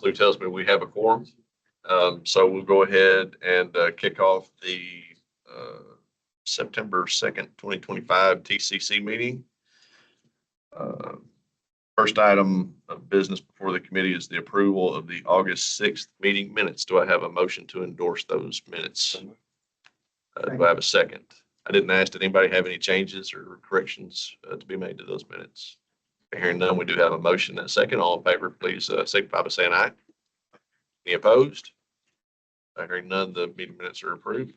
Lou tells me we have a quorum. So we'll go ahead and kick off the September 2nd, 2025 TCC meeting. First item of business before the committee is the approval of the August 6th meeting minutes. Do I have a motion to endorse those minutes? Do I have a second? I didn't ask, did anybody have any changes or corrections to be made to those minutes? Hearing none, we do have a motion and a second. All in favor, please signify by saying aye. Any opposed? Hearing none, the meeting minutes are approved.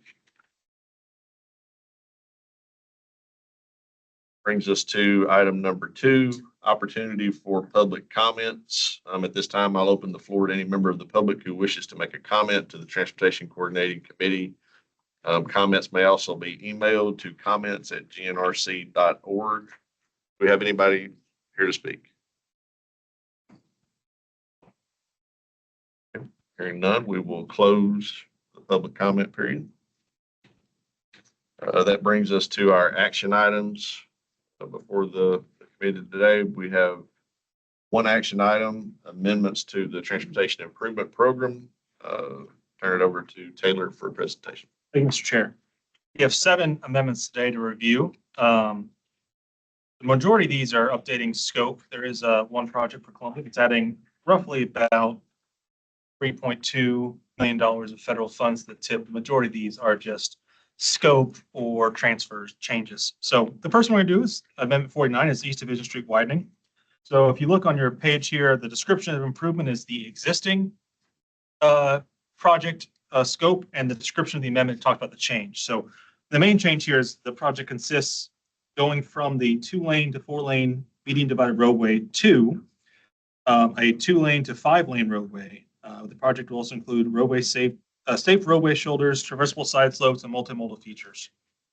Brings us to item number 2, opportunity for public comments. At this time, I'll open the floor to any member of the public who wishes to make a comment to the Transportation Coordinating Committee. Comments may also be emailed to comments@gnrc.org. Do we have anybody here to speak? Okay. Hearing none, we will close the public comment period. That brings us to our action items. Before the committee today, we have one action item, amendments to the Transportation Improvement Program. Turn it over to Taylor for a presentation. Thank you, Mr. Chair. We have 7 amendments today to review. The majority of these are updating scope. There is one project for Columbia that's adding roughly about $3.2 million of federal funds to the TIP. The majority of these are just scope or transfers changes. So the first one we're going to do is Amendment 49 is East Division Street widening. So if you look on your page here, the description of improvement is the existing project scope, and the description of the amendment talked about the change. So the main change here is the project consists going from the 2-lane to 4-lane median divided roadway to a 2-lane to 5-lane roadway. The project will also include roadway safe roadway shoulders, traversable side slopes, and multimodal features.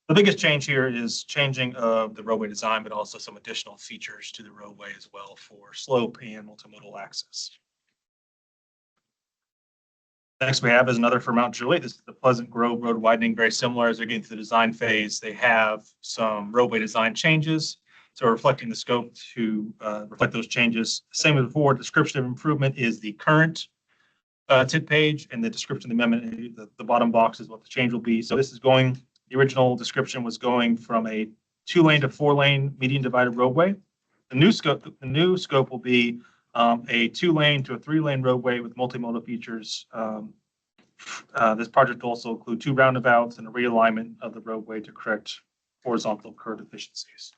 The biggest change here is changing of the roadway design, but also some additional features to the roadway as well for slope and multimodal access. Next we have is another for Mount Juliet. This is the Pleasant Grove Road widening, very similar as they're getting to the design phase. They have some roadway design changes, so reflecting the scope to reflect those changes. Same as before, description of improvement is the current TIP page, and the description of the amendment, the bottom box is what the change will be. So this is going, the original description was going from a 2-lane to 4-lane median divided roadway. The new scope will be a 2-lane to a 3-lane roadway with multimodal features. This project will also include 2 roundabouts and a realignment of the roadway to correct horizontal curve deficiencies.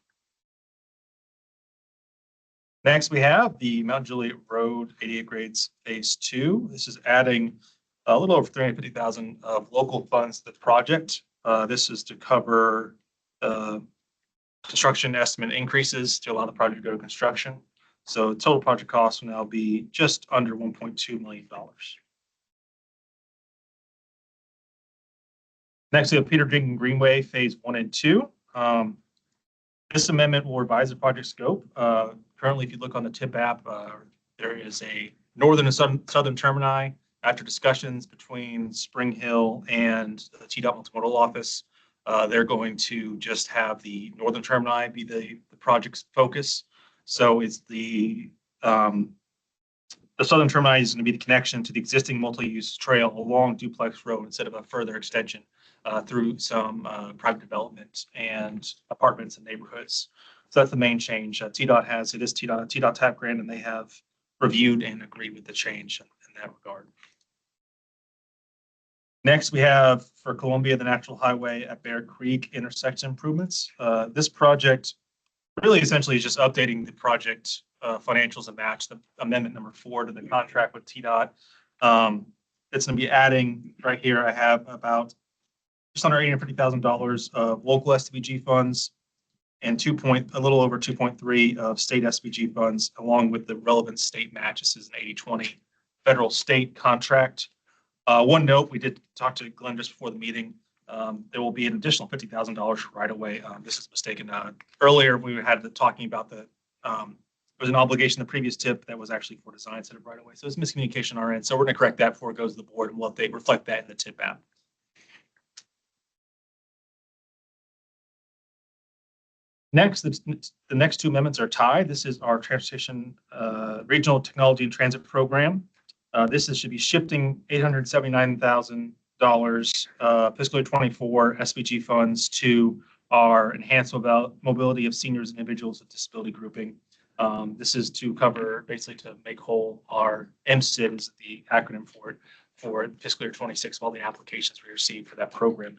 Next, we have the Mount Juliet Road 88 grades phase 2. This is adding a little over $350,000 of local funds to the project. This is to cover construction estimate increases to allow the project to go to construction. So total project cost will now be just under $1.2 million. Next, we have Peter Jenkins Greenway phase 1 and 2. This amendment will revise the project scope. Currently, if you look on the TIP app, there is a northern and southern termini. After discussions between Spring Hill and the TDOT Multimodal Office, they're going to just have the northern termini be the project's focus. So it's the southern termini is going to be the connection to the existing multi-use trail along Duplex Road instead of a further extension through some private development and apartments and neighborhoods. So that's the main change. TDOT has, it is TDOT TAP grant, and they have reviewed and agreed with the change in that regard. Next, we have for Columbia, the Natural Highway at Bear Creek intersection improvements. This project really essentially is just updating the project financials and match the amendment number 4 to the contract with TDOT. It's going to be adding right here. I have about just under $850,000 of local SDBG funds and a little over 2.3 of state SBG funds, along with the relevant state match. This is an 80-20 federal state contract. One note, we did talk to Glenn just before the meeting. There will be an additional $50,000 right away. This is mistaken. Earlier, we had talking about there was an obligation in the previous TIP that was actually for design instead of right away. So it's miscommunication on our end. So we're going to correct that before it goes to the board, and we'll reflect that in the TIP app. Next, the next 2 amendments are tied. This is our Transportation Regional Technology and Transit Program. Should be shifting $879,000 fiscal year 24 SBG funds to our enhanced mobility of seniors and individuals with disability grouping. This is to cover, basically to make whole our MSID is the acronym for fiscal year 26, all the applications we received for that program.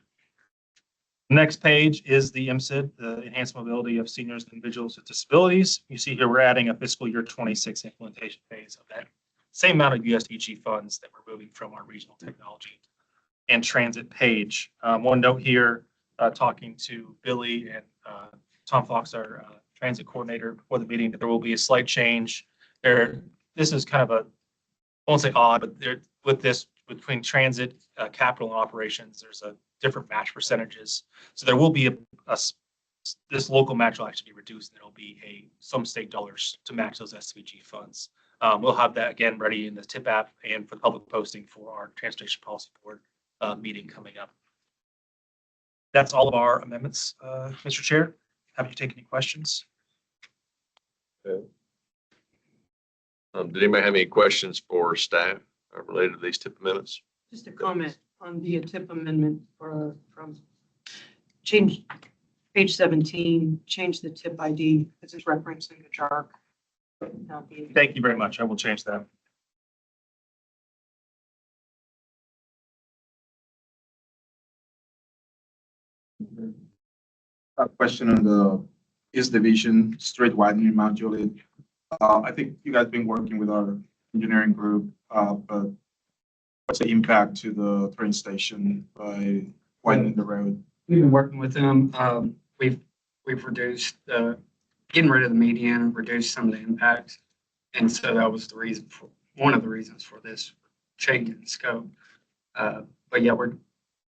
Next page is the MSID, the Enhanced Mobility of Seniors and Individuals with Disabilities. You see here we're adding a fiscal year 26 implementation phase of that same amount of USDG funds that we're moving from our regional technology and transit page. One note here, talking to Billy and Tom Fox, our transit coordinator before the meeting, that there will be a slight change. This is kind of a, I won't say odd, but with this, between transit, capital, and operations, there's a different match percentages. So there will be this local match will actually be reduced, and there will be some state dollars to match those SVG funds. We'll have that again ready in the TIP app and for the public posting for our Transportation Policy Board meeting coming up. That's all of our amendments, Mr. Chair. Happy to take any questions. Okay. Did anybody have any questions for staff related to these TIP amendments? Just a comment on the TIP amendment from change page 17, change the TIP ID because it's referencing the JARC. Thank you very much. I will change that. A question on the East Division street widening module. I think you guys have been working with our engineering group, but what's the impact to the train station by widening the road? We've been working with them. We've reduced getting rid of the median, reduced some of the impacts, and so that was the reason for one of the reasons for this change in scope. But yeah,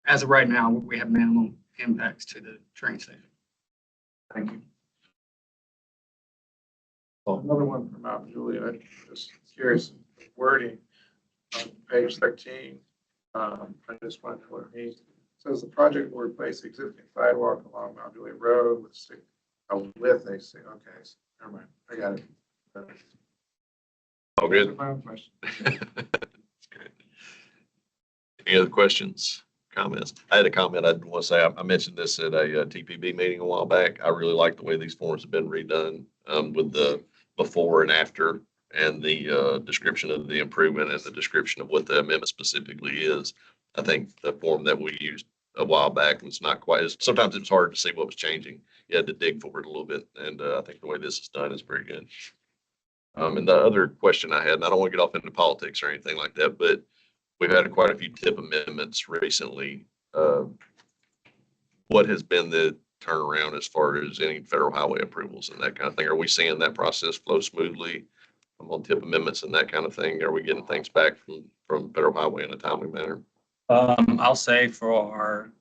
as of right now, we have minimal impacts to the train station. Thank you. Another one from Mount Juliet. I'm just curious wording on page 13. I just wonder what it means. It says the project will replace existing sidewalk along Mount Juliet Road with a six. Okay, so never mind. I got it. All good. Final question. Any other questions, comments? I had a comment I want to say. I mentioned this at a TPB meeting a while back. I really like the way these forms have been redone with the before and after and the description of the improvement and the description of what the amendment specifically is. I think the form that we used a while back was not quite, sometimes it was hard to see what was changing. You had to dig for it a little bit. And I think the way this is done is very good. And the other question I had, and I don't want to get off into politics or anything like that, but we've had quite a few TIP amendments recently. What has been the turnaround as far as any federal highway approvals and that kind of thing? Are we seeing that process flow smoothly on TIP amendments and that kind of thing? Are we getting things back from federal highway in a timely manner? I'll say for our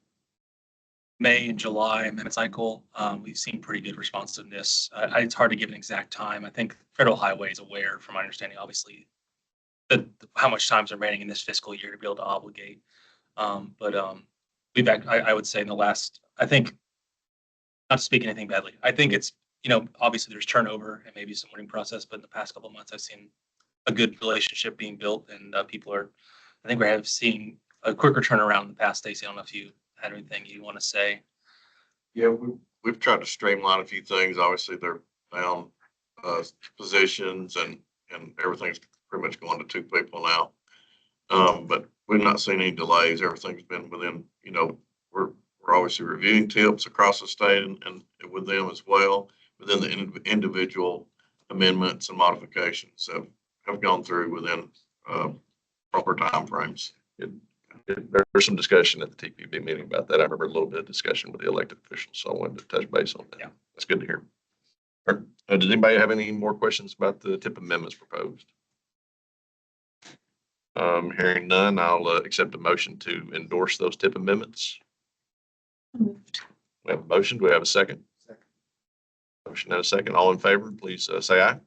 May and July amendment cycle, we've seen pretty good responsiveness. It's hard to give an exact time. I think federal highway is aware, from my understanding, obviously, how much time is remaining in this fiscal year to be able to obligate. I would say in the last, I think, not to speak anything badly, I think it's, obviously there's turnover and maybe some learning process, but in the past couple of months, I've seen a good relationship being built and people are, I think we're seeing a quicker turnaround in the past. Stacey, I don't know if you had anything you want to say. Yeah, we've tried to streamline a few things. Obviously, they're down positions and everything's pretty much going to two people now. But we've not seen any delays. Everything's been within, we're obviously reviewing tips across the state and with them as well, within the individual amendments and modifications. So have gone through within proper timeframes. There's some discussion at the TPB meeting about that. I remember a little bit of discussion with the elected officials, so I wanted to touch base on that. Yeah. That's good to hear. Does anybody have any more questions about the TIP amendments proposed? Hearing none, I'll accept a motion to endorse those TIP amendments. We have a motion. Do we have a second? Second. Motion and a second. All in favor, please say aye.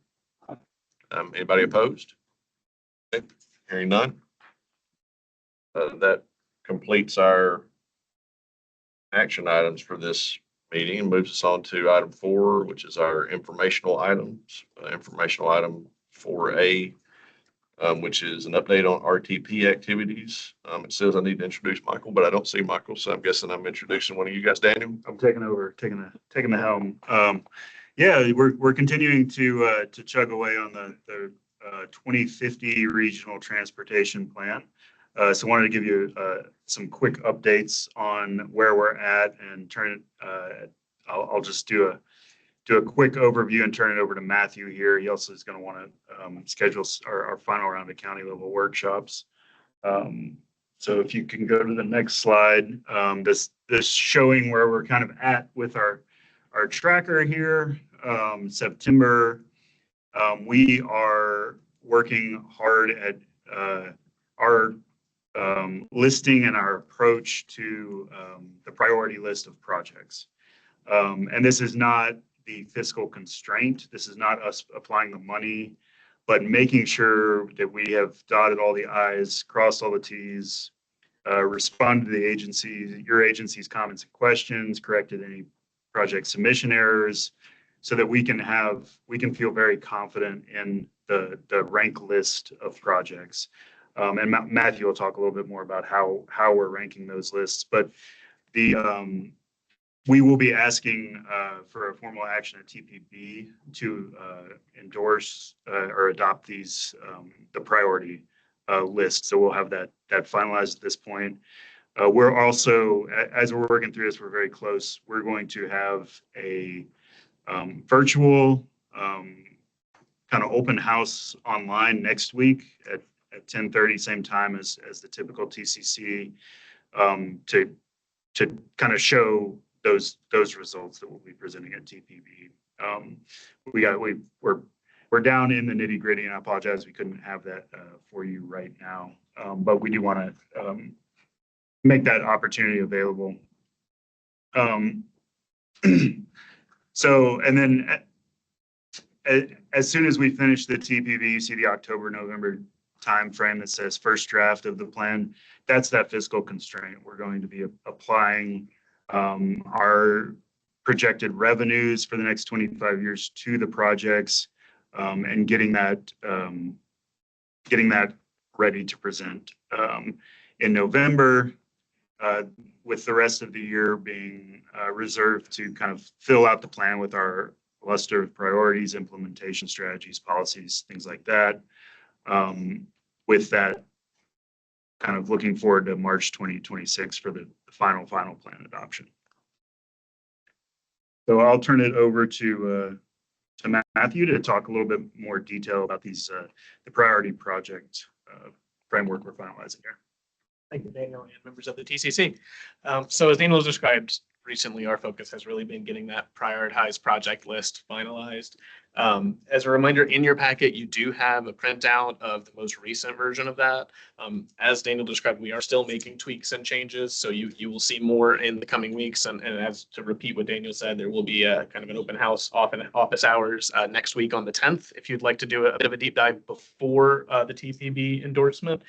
Anybody opposed? Okay. Hearing none. That completes our action items for this meeting and moves us on to item 4, which is our informational items. Informational item 4A which is an update on RTP activities. It says I need to introduce Michael, but I don't see Michael, so I'm guessing I'm introducing one of you guys, Daniel. I'm taking over, taking the helm. Yeah, we're continuing to chug away on the 2050 regional transportation plan. So wanted to give you some quick updates on where we're at and turn it. I'll just do a quick overview and turn it over to Matthew here. He also is going to want to schedule our final round of county level workshops. So if you can go to the next slide, this showing where we're kind of at with our tracker here. September, we are working hard at our listing and our approach to the priority list of projects. And this is not the fiscal constraint. This is not us applying the money, but making sure that we have dotted all the I's, crossed all the T's, responded to the agency, your agency's comments and questions, corrected any project submission errors, so that we can feel very confident in the rank list of projects. And Matthew will talk a little bit more about how we're ranking those lists, but we will be asking for a formal action at TPB to endorse or adopt these the priority list. So we'll have that finalized at this point. We're also, as we're working through this, we're very close. We're going to have a virtual kind of open house online next week at 10:30, same time as the typical TCC, to kind of show those results that we'll be presenting at TPB. We're down in the nitty gritty, and I apologize we couldn't have that for you right now, but we do want to make that opportunity available. So, and then as soon as we finish the TPB, you see the October, November timeframe that says first draft of the plan. That's that fiscal constraint. We're going to be applying our projected revenues for the next 25 years to the projects, and getting that ready to present in November, with the rest of the year being reserved to kind of fill out the plan with our cluster of priorities, implementation strategies, policies, things like that. With that, kind of looking forward to March 2026 for the final plan adoption. So I'll turn it over to Matthew to talk a little bit more detail about these the priority project framework we're finalizing here. Thank you, Daniel, and members of the TCC. So as Daniel described, recently our focus has really been getting that prioritized project list finalized. As a reminder, in your packet, you do have a printout of the most recent version of that. As Daniel described, we are still making tweaks and changes, so you will see more in the coming weeks. And as to repeat what Daniel said, there will be a kind of an open house office hours next week on the 10th, if you'd like to do a bit of a deep dive before the TPB endorsement.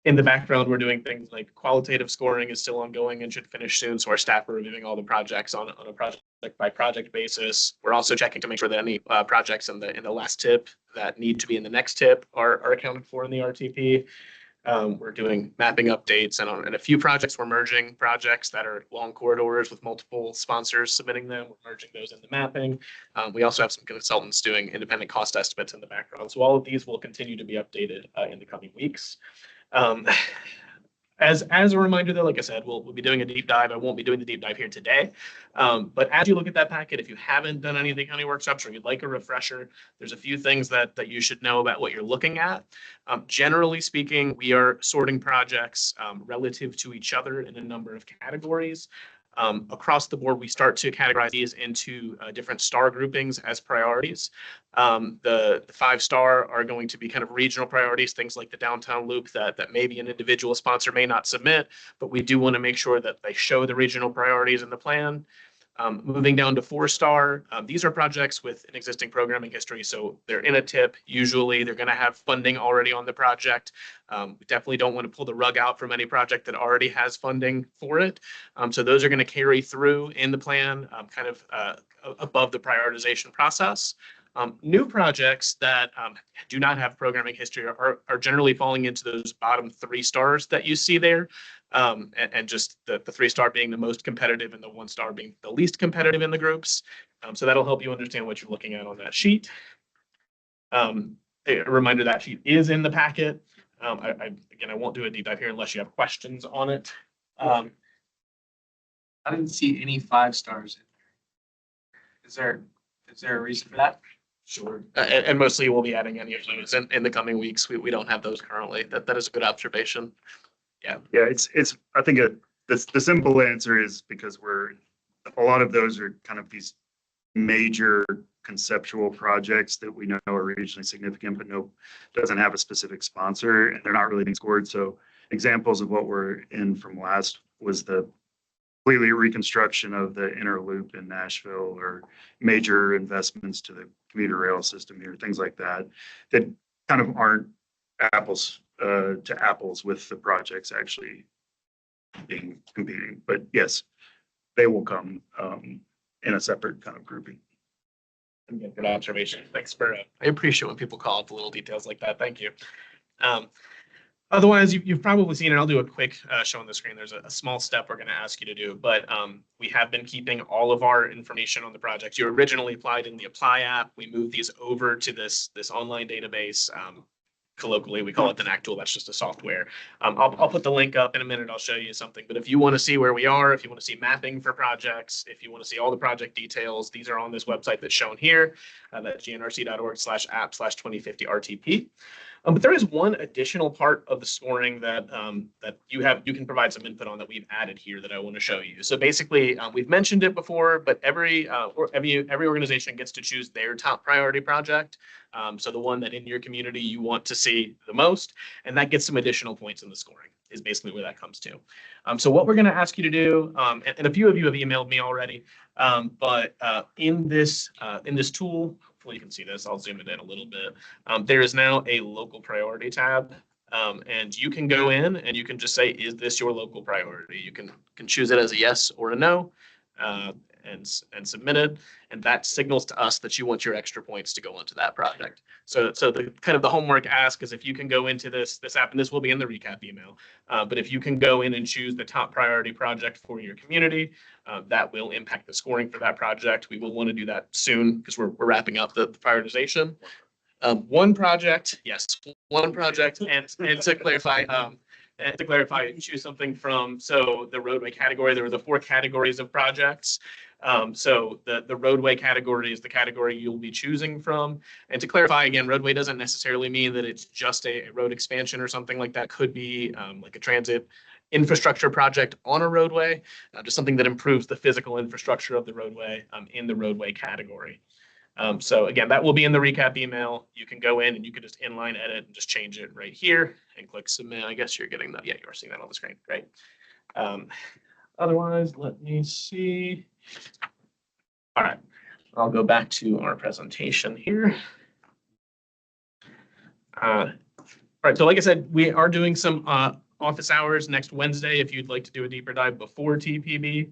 In the background, we're doing things like qualitative scoring is still ongoing and should finish soon. So our staff are reviewing all the projects on a project by project basis. We're also checking to make sure that any projects in the last tip that need to be in the next tip are accounted for in the RTP. We're doing mapping updates, and a few projects we're merging projects that are long corridors with multiple sponsors submitting them. We're merging those into mapping. We also have some consultants doing independent cost estimates in the background. So all of these will continue to be updated in the coming weeks. As a reminder, though, like I said, we'll be doing a deep dive. I won't be doing the deep dive here today. But as you look at that packet, if you haven't done any of the county workshops or you'd like a refresher, there's a few things that you should know about what you're looking at. Generally speaking, we are sorting projects relative to each other in a number of categories. Across the board, we start to categorize these into different star groupings as priorities. The 5-star are going to be kind of regional priorities, things like the downtown loop that maybe an individual sponsor may not submit, but we do want to make sure that they show the regional priorities in the plan. Moving down to 4-star, these are projects with an existing programming history, so they're in a tip. Usually they're going to have funding already on the project. We definitely don't want to pull the rug out from any project that already has funding for it. So those are going to carry through in the plan, kind of above the prioritization process. New projects that do not have programming history are generally falling into those bottom 3 stars that you see there. And just the 3-star being the most competitive and the 1-star being the least competitive in the groups. So that'll help you understand what you're looking at on that sheet. A reminder that sheet is in the packet. Again, I won't do a deep dive here unless you have questions on it. I didn't see any 5 stars in there. Is there a reason for that? Sure. And mostly we'll be adding any of those in the coming weeks. We don't have those currently. That is a good observation. Yeah, I think the simple answer is because a lot of those are kind of these major conceptual projects that we know are regionally significant, but doesn't have a specific sponsor, and they're not really being scored. So examples of what we're in from last was the completely reconstruction of the inner loop in Nashville, or major investments to the commuter rail system here, things like that kind of aren't apples to apples with the projects actually being competing. But yes, they will come in a separate kind of grouping. Good observation. Thanks for, I appreciate when people call out the little details like that. Thank you. Otherwise, you've probably seen, and I'll do a quick show on the screen. There's a small step we're going to ask you to do, but we have been keeping all of our information on the project. You originally applied in the Apply app. We moved these over to this online database. Colloquially, we call it the NAC tool. That's just a software. I'll put the link up in a minute. I'll show you something. But if you want to see where we are, if you want to see mapping for projects, if you want to see all the project details, these are on this website that's shown here. That's gnrc.org/app/2050RTP. But there is one additional part of the scoring that you can provide some input on that we've added here that I want to show you. So basically, we've mentioned it before, but every organization gets to choose their top priority project. So the one that in your community you want to see the most, and that gets some additional points in the scoring is basically where that comes to. So what we're going to ask you to do, and a few of you have emailed me already, but in this tool, hopefully you can see this. I'll zoom it in a little bit. There is now a local priority tab. And you can go in and you can just say, is this your local priority? You can choose it as a yes or a no, and submit it. And that signals to us that you want your extra points to go into that project. So the kind of the homework ask is if you can go into this app, and this will be in the recap email, but if you can go in and choose the top priority project for your community, that will impact the scoring for that project. We will want to do that soon because we're wrapping up the prioritization. One project, and to clarify, choose something from, so the roadway category, there were the 4 categories of projects. So the roadway category is the category you'll be choosing from. And to clarify again, roadway doesn't necessarily mean that it's just a road expansion or something like that. Could be like a transit infrastructure project on a roadway, just something that improves the physical infrastructure of the roadway in the roadway category. So again, that will be in the recap email. You can go in and you can just inline edit and just change it right here and click submit. I guess you're getting that. Yeah, you are seeing that on the screen. Great. Otherwise, let me see. All right, I'll go back to our presentation here. All right, so like I said, we are doing some office hours next Wednesday if you'd like to do a deeper dive before TPB.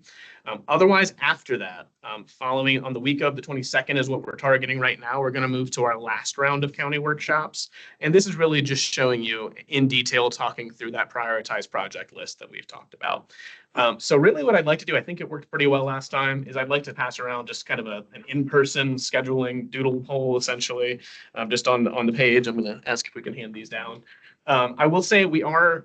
Otherwise, after that, following on the week of the 22nd is what we're targeting right now. We're going to move to our last round of county workshops. And this is really just showing you in detail, talking through that prioritized project list that we've talked about. So really what I'd like to do, I think it worked pretty well last time, is I'd like to pass around just kind of an in-person scheduling doodle poll, essentially, just on the page. I'm going to ask if we can hand these down. I will say we are,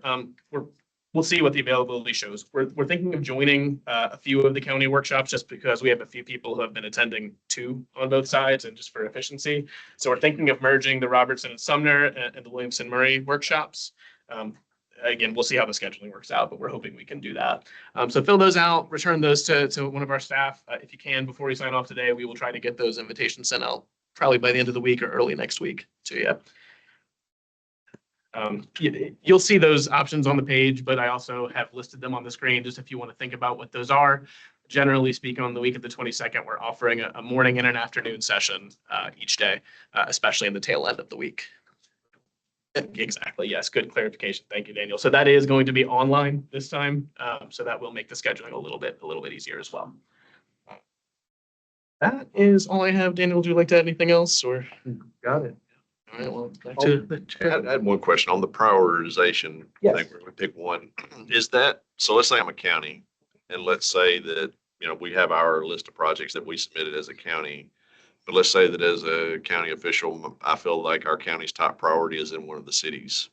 we'll see what the availability shows. We're thinking of joining a few of the county workshops just because we have a few people who have been attending 2 on both sides and just for efficiency. So we're thinking of merging the Robertson and Sumner and the Williamson Murray workshops. Again, we'll see how the scheduling works out, but we're hoping we can do that. So fill those out, return those to one of our staff. If you can, before we sign off today, we will try to get those invitations sent out probably by the end of the week or early next week to you. You'll see those options on the page, but I also have listed them on the screen just if you want to think about what those are. Generally speaking, on the week of the 22nd, we're offering a morning and an afternoon session each day, especially in the tail end of the week. Exactly. Yes. Good clarification. Thank you, Daniel. So that is going to be online this time. So that will make the scheduling a little bit easier as well. That is all I have. Daniel, would you like to add anything else or? Got it. All right, well, back to the I chair. had one question on the prioritization Yes. thing, where we pick one. Is that, so let's say I'm a county, and let's say that, we have our list of projects that we submitted as a county. But let's say that as a county official, I feel like our county's top priority is in one of the cities,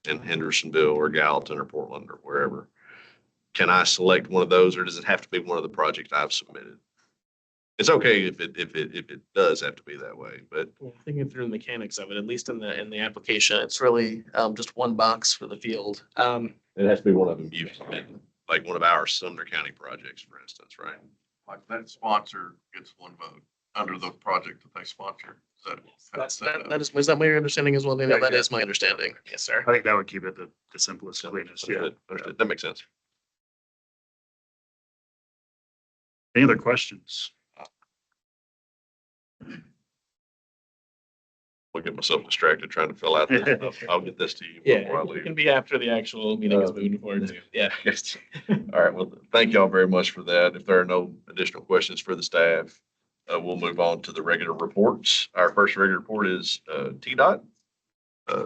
in Hendersonville or Gallatin or Portland or wherever. Can I select one of those, or does it have to be one of the projects I've submitted? It's okay if it does have to be that way, but Thinking through the mechanics of it, at least in the application, it's really just one box for the field. it has to be one of them you've submitted, like one of our Sumner County projects, for instance, right? Like that sponsor gets one vote under the project that they sponsor. Is that how it's set up? Is that your understanding as well, Daniel? Yeah, That is my understanding. Yes, sir. I think that would keep it the simplest, cleanest. Yeah. Understood. That makes sense. Any other questions? I'll get myself distracted trying to fill out this stuff. I'll get this to you before I It leave. can be after the actual meeting is moving forward too. Yeah. All right, well, thank y'all very much for that. If there are no additional questions for the staff, we'll move on to the regular reports. Our first regular report is TDOT.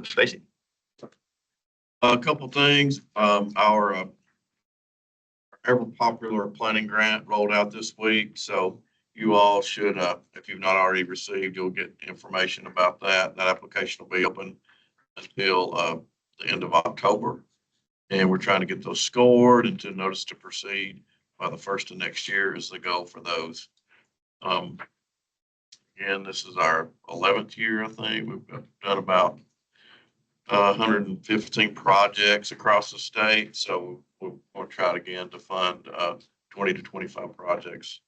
Stacy. A couple things, our ever popular planning grant rolled out this week, so you all should, if you've not already received, you'll get information about that. That application will be open until the end of October. And we're trying to get those scored and to notice to proceed by the first of next year is the goal for those. And this is our 11th year, I think. We've done about 115 projects across the state. So we'll try it again to fund 20 to 25 projects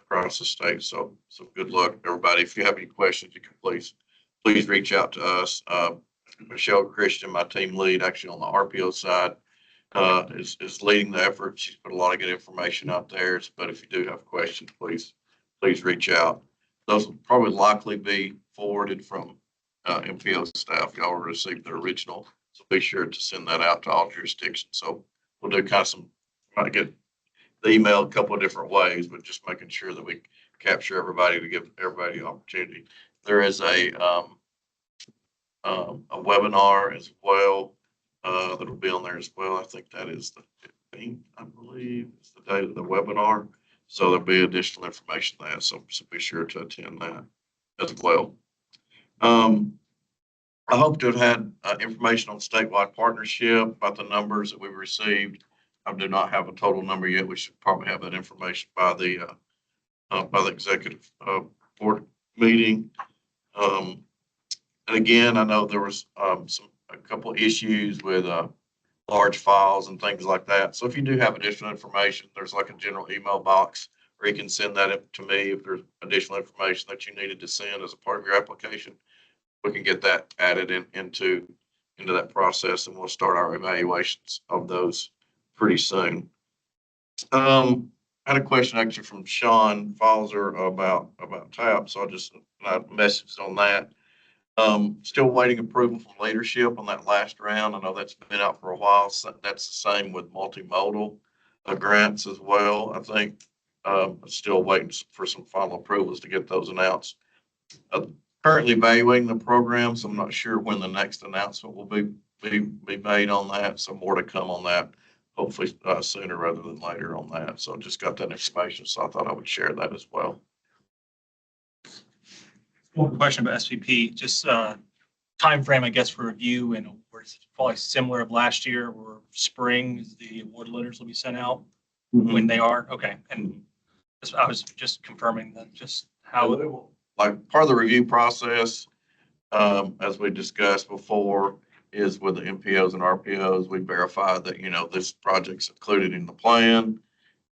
across the state. So good luck, everybody. If you have any questions, you can please reach out to us. Michelle Christian, my team lead, actually on the RPO side, is leading the effort. She's put a lot of good information out there. But if you do have questions, please reach out. Those will probably likely be forwarded from MPO staff. Y'all will receive the original. So be sure to send that out to all jurisdictions. So we'll do kind of try to get the email a couple of different ways, but just making sure that we capture everybody to give everybody the opportunity. There is a webinar as well that'll be on there as well. I think that is the 15th, I believe, is the date of the webinar. So there'll be additional information there. So be sure to attend that as well. I hope to have had information on statewide partnership about the numbers that we've received. I do not have a total number yet. We should probably have that information by the executive board meeting. And again, I know there was a couple of issues with large files and things like that. So if you do have additional information, there's like a general email box where you can send that to me if there's additional information that you needed to send as a part of your application. We can get that added into that process, and we'll start our evaluations of those pretty soon. I had a question actually from Sean Falzer about TAP, so I'll just message on that. Still waiting approval from leadership on that last round. I know that's been out for a while. So that's the same with multimodal grants as well. I think still waiting for some final approvals to get those announced. Currently evaluating the program, so I'm not sure when the next announcement will be made on that. So more to come on that, hopefully sooner rather than later on that. So just got that information, so I thought I would share that as well. One question about SPP, just timeframe, I guess, for review, and it's probably similar of last year, or spring, the award letters will be sent out when they are. Okay, and I was just confirming that, just how. Like part of the review process, as we discussed before, is with the MPOs and RPOs, we verify that, this project's included in the plan.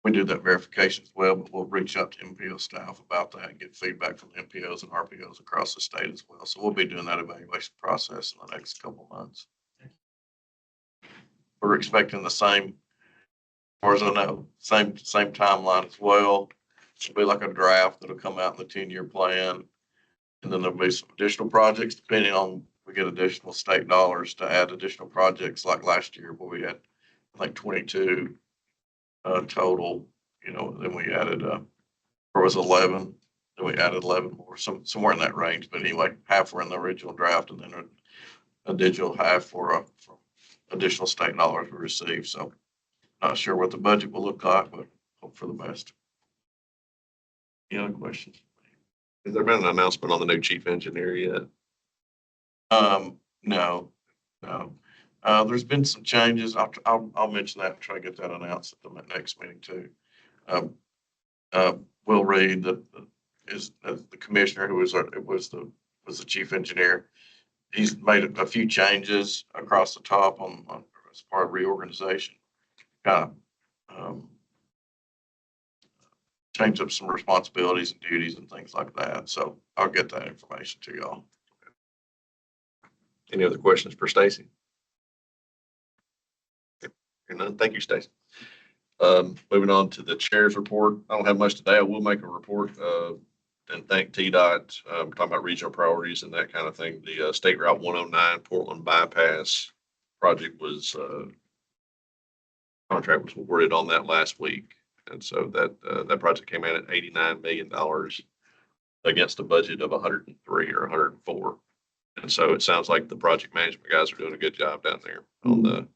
We do that verification as well, but we'll reach out to MPO staff about that and get feedback from the MPOs and RPOs across the state as well. So we'll be doing that evaluation process in the next couple of months. We're expecting the same, as far as I know, same timeline as well. It'll be like a draft that'll come out in the 10-year plan. And then there'll be some additional projects, depending on, we get additional state dollars to add additional projects like last year where we had like 22 total, then we added, there was 11 then we added 11 more, somewhere in that range. But anyway, half were in the original draft and then a digital half for additional state dollars we received. So not sure what the budget will look like, but hope for the best. Any other questions? Has there been an announcement on the new chief engineer yet? No. There's been some changes. I'll mention that and try to get that announced at the next meeting too. Will Reed, is the commissioner who was the chief engineer. He's made a few changes across the top on as part of reorganization. Kind of changed up some responsibilities and duties and things like that. So I'll get that information to y'all. Any other questions for Stacy? Hearing none. Thank you, Stacy. Moving on to the chair's report. I don't have much today. I will make a report and thank TDOT, talking about regional priorities and that kind of thing. The State Route 109 Portland bypass project was contract was awarded on that last week. And so that project came in at $89 million against a budget of 103 or 104. And so it sounds like the project management guys are doing a good job down there on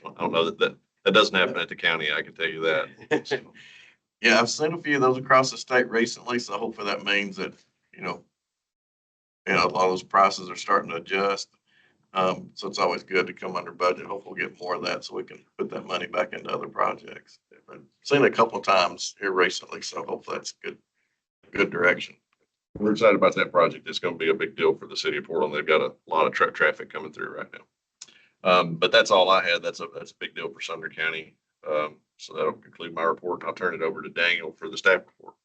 I don't know that doesn't happen at the county. I can tell you that. Yeah, I've seen a few of those across the state recently. So hopefully that means that, a lot of those prices are starting to adjust. So it's always good to come under budget. Hopefully we'll get more of that so we can put that money back into other projects. I've seen it a couple of times here recently, so hopefully that's good direction. We're excited about that project. It's going to be a big deal for the city of Portland. They've got a lot of truck traffic coming through right now. But that's all I had. That's a big deal for Sumner County. So that'll conclude my report. I'll turn it over to Daniel for the staff report.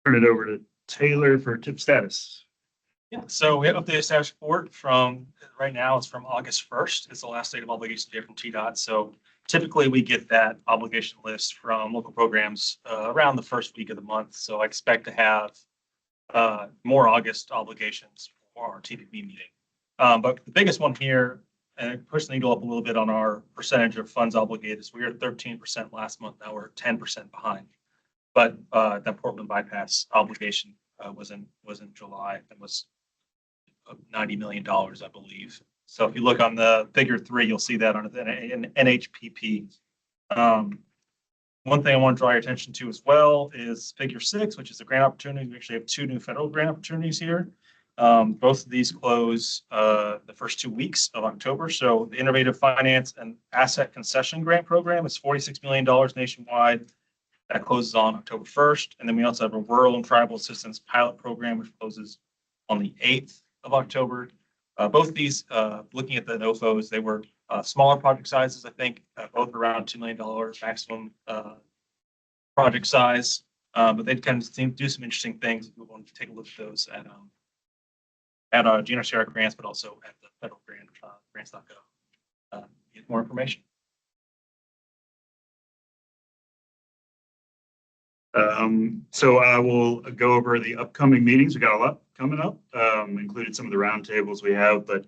Turn it over to Taylor for tip status. Yeah, so we have updated status report from, right now, it's from August 1st. It's the last date of obligation date from TDOT. So typically we get that obligation list from local programs around the first week of the month. So I expect to have more August obligations for our TPP meeting. But the biggest one here, and push the needle up a little bit on our percentage of funds obligated, is we were at 13% last month. Now we're 10% behind. But that Portland bypass obligation was in July and was $90 million, I believe. So if you look on the figure 3, you'll see that on an NHPP. One thing I want to draw your attention to as well is figure 6, which is the grant opportunity. We actually have 2 new federal grant opportunities here. Both of these close the first 2 weeks of October. So the Innovative Finance and Asset Concession Grant Program is $46 million nationwide. That closes on October 1st. And then we also have a Rural and Tribal Assistance Pilot Program, which closes on the 8th of October. Both of these, looking at the NOFOs, they were smaller project sizes, I think, both around $2 million maximum project seem to do some interesting things. We want to take a look at those at our GNRC grants, but also at the federal grants.gov. Get more information. So I will go over the upcoming meetings. We got a lot coming up, included some of the roundtables we have, but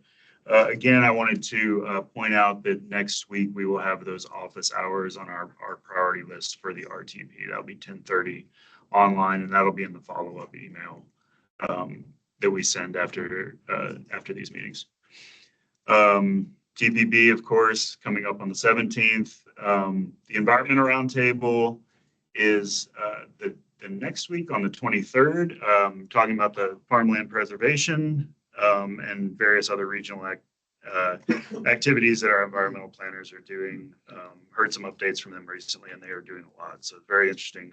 again, I wanted to point out that next week we will have those office hours on our priority list for the RTP. That'll be 10:30 online, and that'll be in the follow-up email that we send after these meetings. TPP, of course, coming up on the 17th. The environmental roundtable is the next week on the 23rd, talking about the farmland preservation and various other regional activities that our environmental planners are doing. Heard some updates from them recently, and they are doing a lot. So very interesting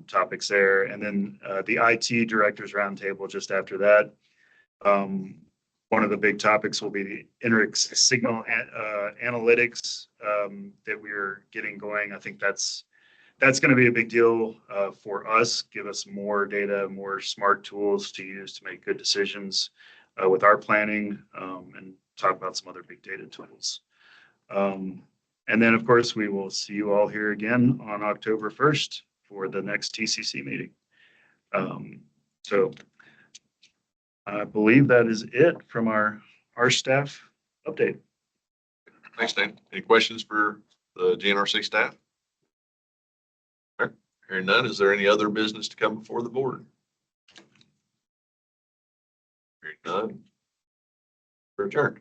topics there. And then the IT directors roundtable just after that. One of the big topics will be the INRIX signal analytics that we're getting going. I think that's going to be a big deal for us, give us more data, more smart tools to use to make good decisions with our planning, and talk about some other big data tools. And then, of course, we will see you all here again on October 1st for the next TCC meeting. So I believe that is it from our staff update. Thanks, Dan. Any questions for the GNRC staff? Hearing none, is there any other business to come before the board? Hearing none. We're adjourned.